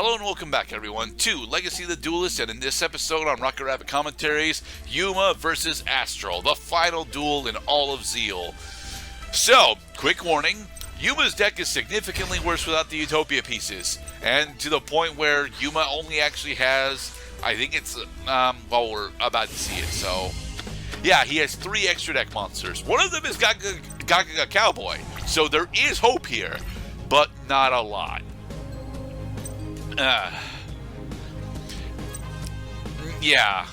Hello and welcome back, everyone, to Legacy of the Duelist, and in this episode on Rocket Rabbit Commentaries, Yuma versus Astral, the final duel in all of Zeal. So, quick warning, Yuma's deck is significantly worse without the Utopia pieces, and to the point where Yuma only actually has, I think it's, well, we're about to see it, so... Yeah, he has 3 extra deck monsters. One of them is Gaga Cowboy, so there is hope here, but not a lot. Yeah.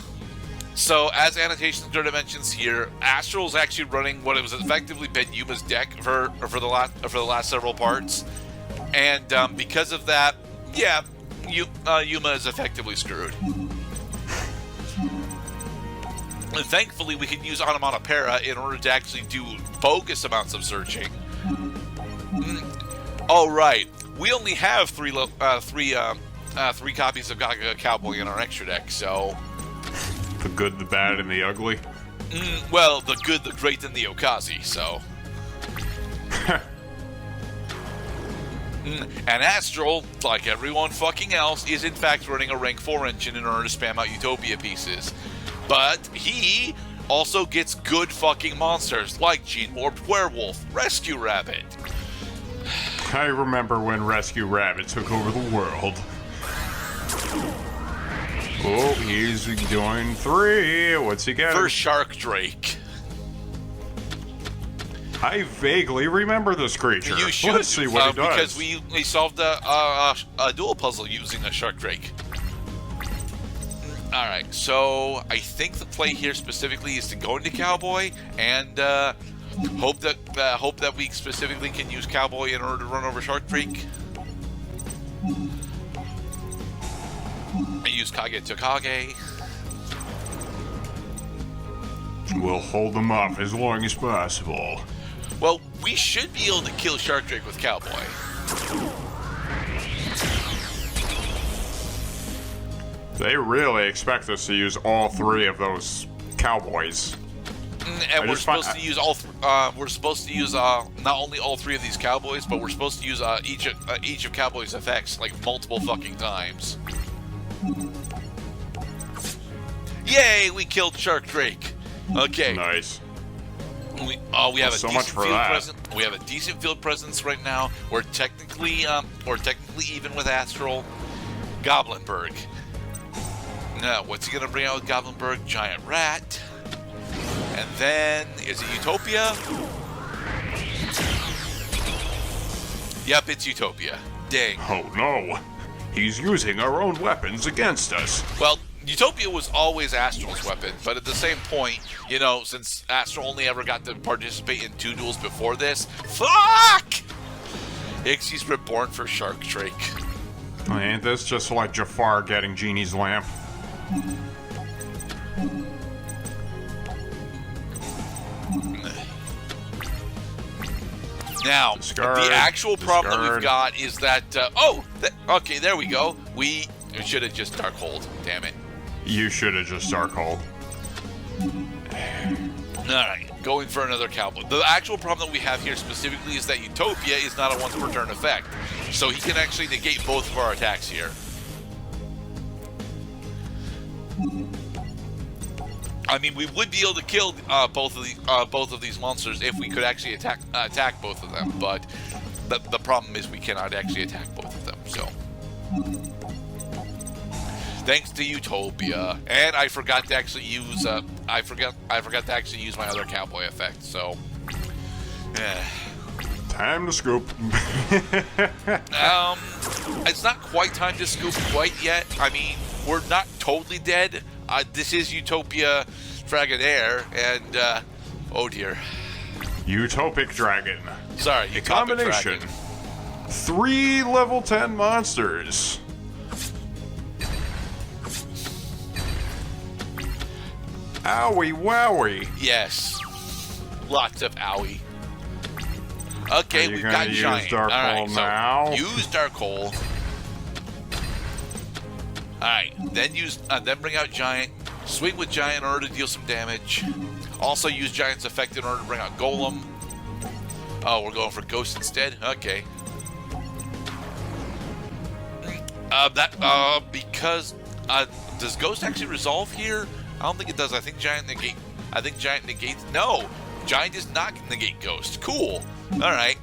So, as annotations or dimensions here, Astral's actually running what has effectively been Yuma's deck for the last several parts, and because of that, yeah, Yuma is effectively screwed. And thankfully, we can use Onomatopoeia in order to actually do bogus amounts of searching. Oh, right. We only have three copies of Gaga Cowboy in our extra deck, so... The good, the bad, and the ugly? Well, the good, the great, and the Okazi, so... And Astral, like everyone fucking else, is in fact running a rank 4 engine in order to spam out Utopia pieces. But he also gets good fucking monsters, like Gene-Warped Werewolf, Rescue Rabbit... I remember when Rescue Rabbit took over the world. Oh, he's doing 3. What's he got? For Shark Drake. I vaguely remember this creature. You should. Let's see what he does. Because we solved a duel puzzle using a Shark Drake. Alright, so I think the play here specifically is to go into Cowboy and hope that we specifically can use Cowboy in order to run over Shark Drake. I use Kage to Kage. We'll hold them up as long as possible. Well, we should be able to kill Shark Drake with Cowboy. They really expect us to use all 3 of those cowboys. And we're supposed to use not only all 3 of these cowboys, but we're supposed to use each of Cowboy's effects like multiple fucking times. Yay! We killed Shark Drake. Okay. Nice. We have so a much decent for field that. presence. We have a decent field presence right now. We're technically even with Astral. Goblinberg. Now, what's he gonna bring out with Goblinberg? Giant Rat. And then, is it Utopia? Yep, it's Utopia. Dang. Oh no. He's using our own weapons against us. Well, Utopia was always Astral's weapon, but at the same point, you know, since Astral only ever got to participate in 2 duels before this, fuck! Ixie's reborn for Shark Drake. Ain't this just like Jafar getting Genie's lamp? Now, the actual problem that we've got is that, okay, there we go. We should have just Darkhold, damn it. You should have just Darkhold. Alright, going for another Cowboy. The actual problem that we have here specifically is that Utopia is not a once per turn effect. So he can actually negate both of our attacks here. I mean, we would be able to kill both of these monsters if we could actually attack both of them, but the problem is we cannot actually attack both of them. So, thanks to Utopia, and I forgot to actually use I forgot to actually use my other Cowboy effect. So, time to scoop. It's not quite time to scoop quite yet. I mean, we're not totally dead. This is Utopia Dragonair, and, oh dear. Utopic Dragon. Sorry, a combination. Dragon. 3 level 10 monsters. Owie wowie. Yes. Lots of owie. Okay, we've got Giant. Alright, now. So use Darkhold. Alright, then bring out Giant. Swing with Giant in order to deal some damage. Also use Giant's effect in order to bring out Golem. Oh, we're going for Ghost instead? Okay. Because does Ghost actually resolve here? I don't think it does. I think Giant negate. Giant negates. No, Giant does not negate Ghost. Cool. All right.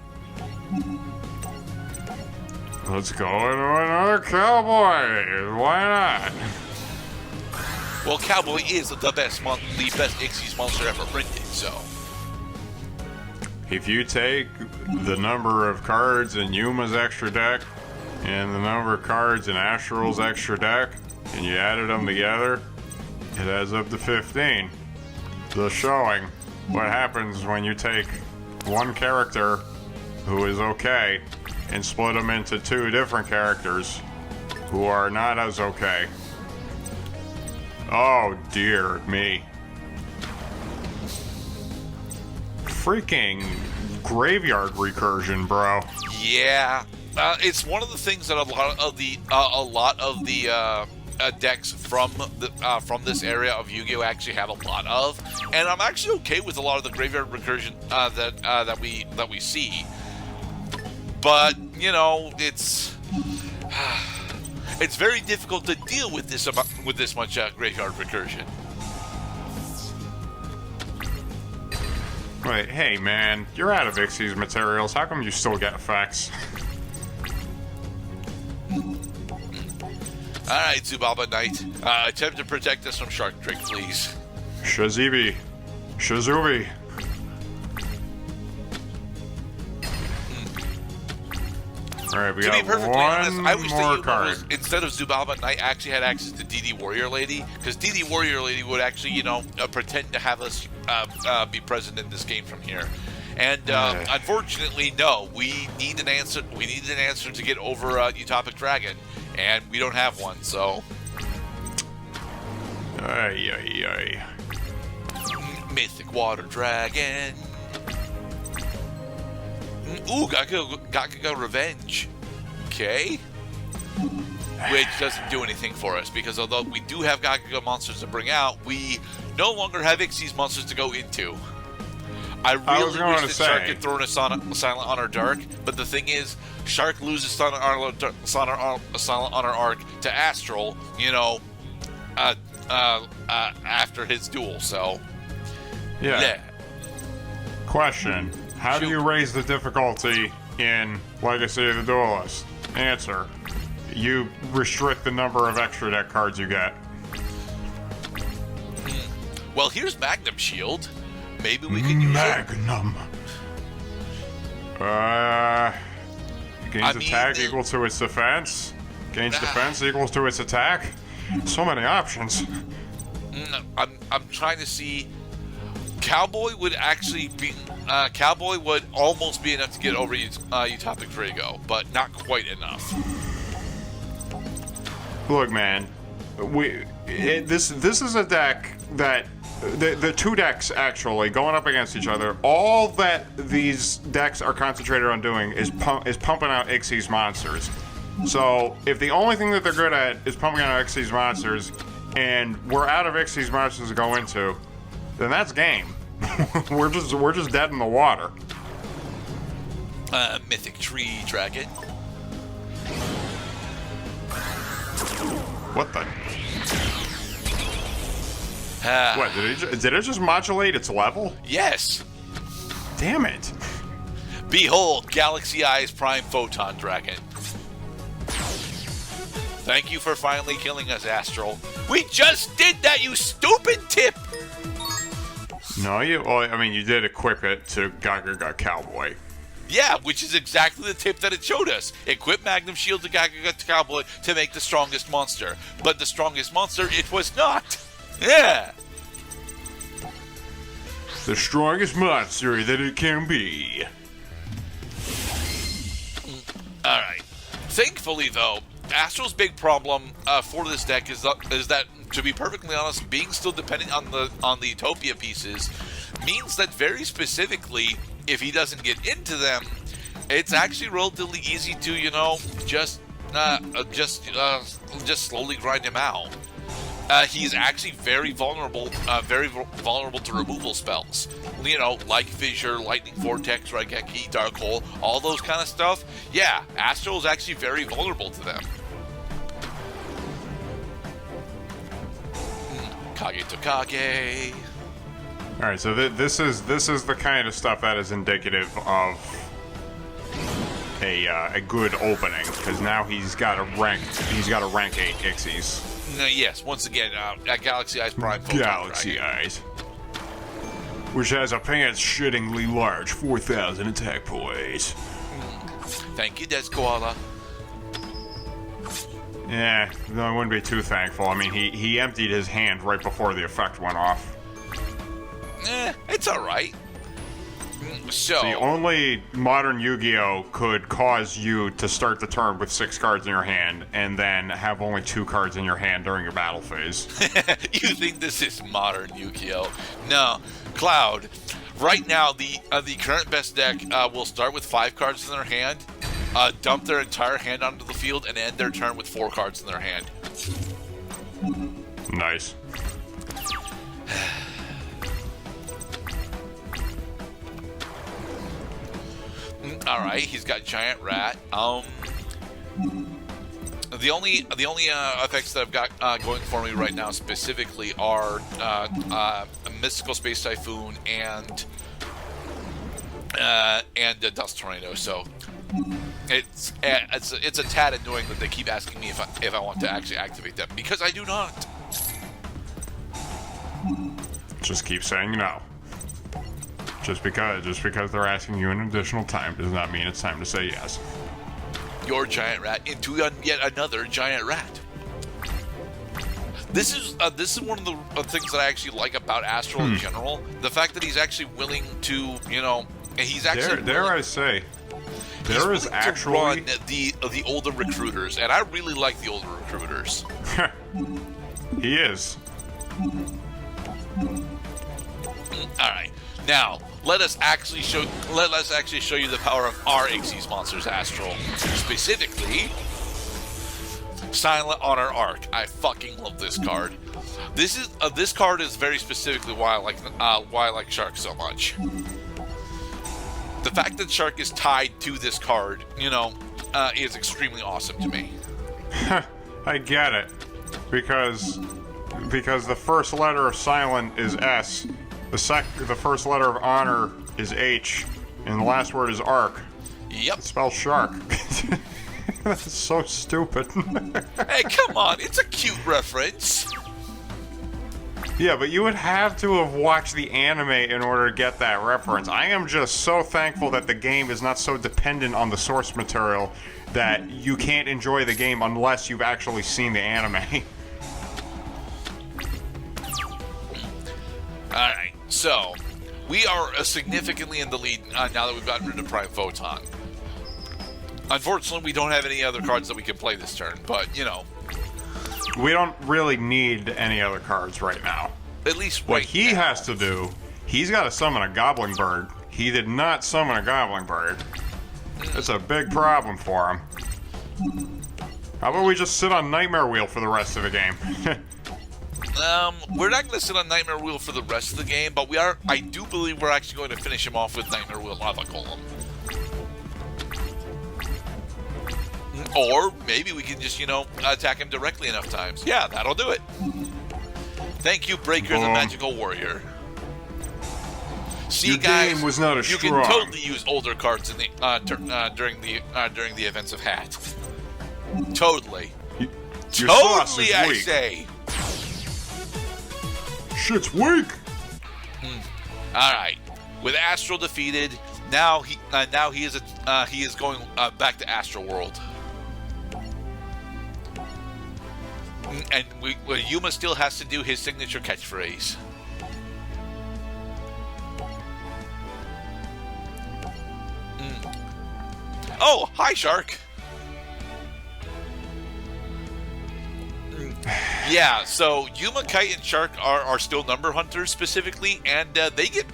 Let's go into another cowboy. Why not? Well, Cowboy is the best Xyz monster ever printed. So, if you take the number of cards in Yuma's extra deck and the number of cards in Astral's extra deck, and you added them together, it adds up to 15. Thus showing what happens when you take one character who is okay and split them into two different characters who are not as okay. Oh dear me. Freaking graveyard recursion, bro. Yeah. It's one of the things that a lot of the decks from this area of Yu-Gi-Oh actually have a lot of, and I'm actually okay with a lot of the graveyard recursion that we see. But you know, it's very difficult to deal with this much graveyard recursion. Wait, hey man, you're out of Xyz materials. How come you still get effects? Alright, Zubaba Knight. Attempt to protect us from Shark Drake, please. Shazubi. Alright, we got one honest, I wish more that card. Was, instead of Zubaba Knight, actually had access to DD Warrior Lady, because DD Warrior Lady would actually, you know, pretend to have us be present in this game from here. And unfortunately, no, we need an answer. We need an answer to get over Utopic Dragon, and we don't have one. So, Mythic Water Dragon. Ooh, Gakuga Revenge. Okay. Which doesn't do anything for us, because although we do have Gakuga monsters to bring out, we no longer have Xyz monsters to go into. I really wish that Shark had thrown a Silent Honor Dark, but the thing is, Shark loses Silent Honor Arc to Astral, you know, after his duel, so... Yeah. Question. How do you raise the difficulty in Legacy of the Duelist? Answer. You restrict the number of extra deck cards you get. Well, here's Magnum Shield. Maybe we can use Magnum. Gains attack equal to its defense. Gains defense equals to its attack. So many options. I'm trying to see. Cowboy would actually be. Cowboy would almost be enough to get over Utopic Drago, but not quite enough. Look, man, this is a deck that the two decks actually going up against each other. All that these decks are concentrated on doing is pumping out Xyz monsters. So if the only thing that they're good at is pumping out Xyz monsters, and we're out of Xyz monsters to go into, then that's game. we're just dead in the water. Mythic Tree Dragon. What the? What, did it just modulate its level? Yes. Damn it. Behold, Galaxy Eyes Prime Photon Dragon. Thank you for finally killing us, Astral. We just did that, you stupid tip! No, you did equip it to Gakuga Cowboy. Yeah, which is exactly the tip that it showed us. Equip Magnum Shield to Gakuga Cowboy to make the strongest monster. But the strongest monster, it was not. Yeah. The strongest monster that it can be. Alright. Thankfully, though, Astral's big problem for this deck is that, to be perfectly honest, being still dependent on the Utopia pieces means that very specifically, if he doesn't get into them, it's actually relatively easy to, you know, just slowly grind him out. He's actually very vulnerable to removal spells. You know, like Fissure, Lightning Vortex, Raigeki, Dark Hole, all those kind of stuff. Yeah, Astral is actually very vulnerable to them. Kage Tokage. All right, so this is the kind of stuff that is indicative of a good opening, because now he's got a rank 8 Ixies. Yes, once again, Galaxy Eyes Prime Photon Galaxy Dragon. Eyes, which has a pants-shittingly large 4,000 attack points. Thank you, Des Koala. Yeah, no, I wouldn't be too thankful. I mean, he emptied his hand right before the effect went off. It's alright. So, the only modern Yu-Gi-Oh! Could cause you to start the turn with 6 cards in your hand and then have only 2 cards in your hand during your battle phase. You think this is modern Yu-Gi-Oh? No. Cloud, right now, the current best deck will start with 5 cards in their hand, dump their entire hand onto the field, and end their turn with 4 cards in their hand. Nice. All right, he's got Giant Rat. The only effects that I've got going for me right now specifically are Mystical Space Typhoon and Dust Tornado. So it's a tad annoying that they keep asking me if I want to actually activate them, because I do not. Just keep saying no. Just because they're asking you an additional time does not mean it's time to say yes. Your Giant Rat into yet another Giant Rat. This is one of the things that I actually like about Astral in general. The fact that he's actually willing to, he's actually dare I say, there is actually run the older recruiters, and I really like the older recruiters. He is. All right, now let us actually show you the power of our Ixies monsters, Astral. Specifically, Silent Honor Arc. I fucking love this card. This card is very specifically why I like Shark so much. The fact that Shark is tied to this card, is extremely awesome to me. I get it, because the first letter of Silent is S. The first letter of Honor is H, and the last word is Arc. Yep. It spells shark. That's so stupid. Hey, come on, it's a cute reference. Yeah, but you would have to have watched the anime in order to get that reference. I am just so thankful that the game is not so dependent on the source material that you can't enjoy the game unless you've actually seen the anime. Alright, so we are significantly in the lead now that we've gotten rid of Prime Photon. Unfortunately, we don't have any other cards that we can play this turn, but, We don't really need any other cards right now. At least what right he now. has to do, he's got to summon a Goblin Bird. He did not summon a Goblin Bird. That's a big problem for him. How about we just sit on Nightmare Wheel for the rest of the game? We're not going to sit on Nightmare Wheel for the rest of the game, but I do believe we're actually going to finish him off with Nightmare Wheel Lava Golem. Or maybe we can just, attack him directly enough times. Yeah, that'll do it. Thank you, Breaker the Magical Warrior. See, Your guys, game was not as you strong. can totally use older cards in the during the events of Hat. Totally. Your sauce Totally, is I weak. say. Shit's weak. All right. With Astral defeated, now he is going back to Astral World. And Yuma still has to do his signature catchphrase. Oh, hi, Shark. Yeah, so Yuma, Kite, and Shark are still number hunters specifically, and they get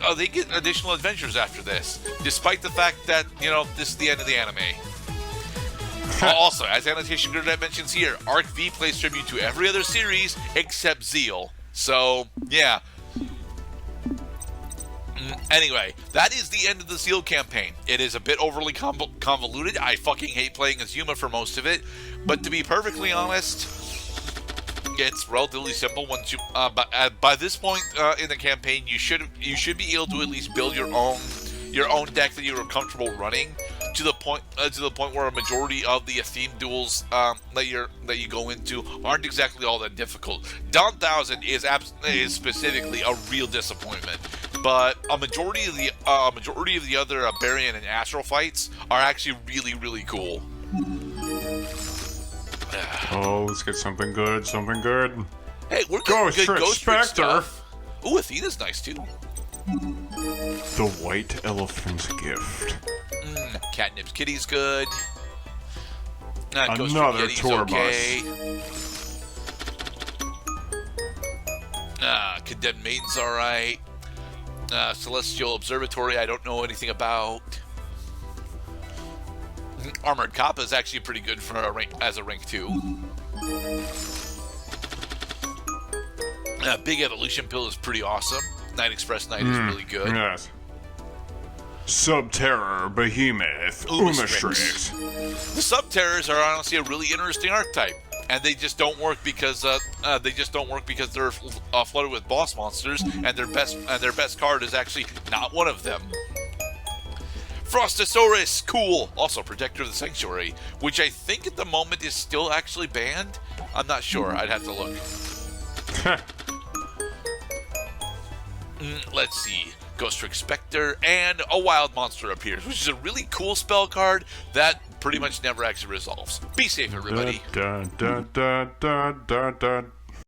additional adventures after this, despite the fact that this is the end of the anime. Also, as Annotation Grid mentions here, Arc V plays tribute to every other series except Zeal. So, yeah. Anyway, that is the end of the Zeal campaign. It is a bit overly convoluted. I fucking hate playing as Yuma for most of it. But to be perfectly honest, It's relatively simple. Once you, by this point in the campaign, you should be able to at least build your own deck that you are comfortable running. To the point where a majority of the themed duels that you go into aren't exactly all that difficult. Dawn 1000 is specifically a real disappointment, but a majority of the other Barian and Astral fights are actually really, really cool. Oh, let's get something good, something good. Hey, we're getting good Ghost Trick Spectre. stuff. Ooh, Athena's nice too. The White Elephant's Gift. Catnip's Kitty's good. Another tour okay. Condemned Maiden's alright. Celestial Observatory, I don't know anything about. Armored Kappa is actually pretty good for as a rank 2. Big Evolution Pill is pretty awesome. Night Express Knight is really good. Yes. Subterror, Behemoth, Umastrix. The Subterrors are honestly a really interesting archetype, and they just don't work because they're flooded with boss monsters, and their best card is actually not one of them. Frostosaurus, cool. Also, Protector of the Sanctuary, which I think at the moment is still actually banned. I'm not sure. I'd have to look. Let's see. Ghost Trick Spectre, and a Wild Monster appears, which is a really cool spell card that pretty much never actually resolves. Be safe, everybody. Dun, dun, dun, dun, dun, dun,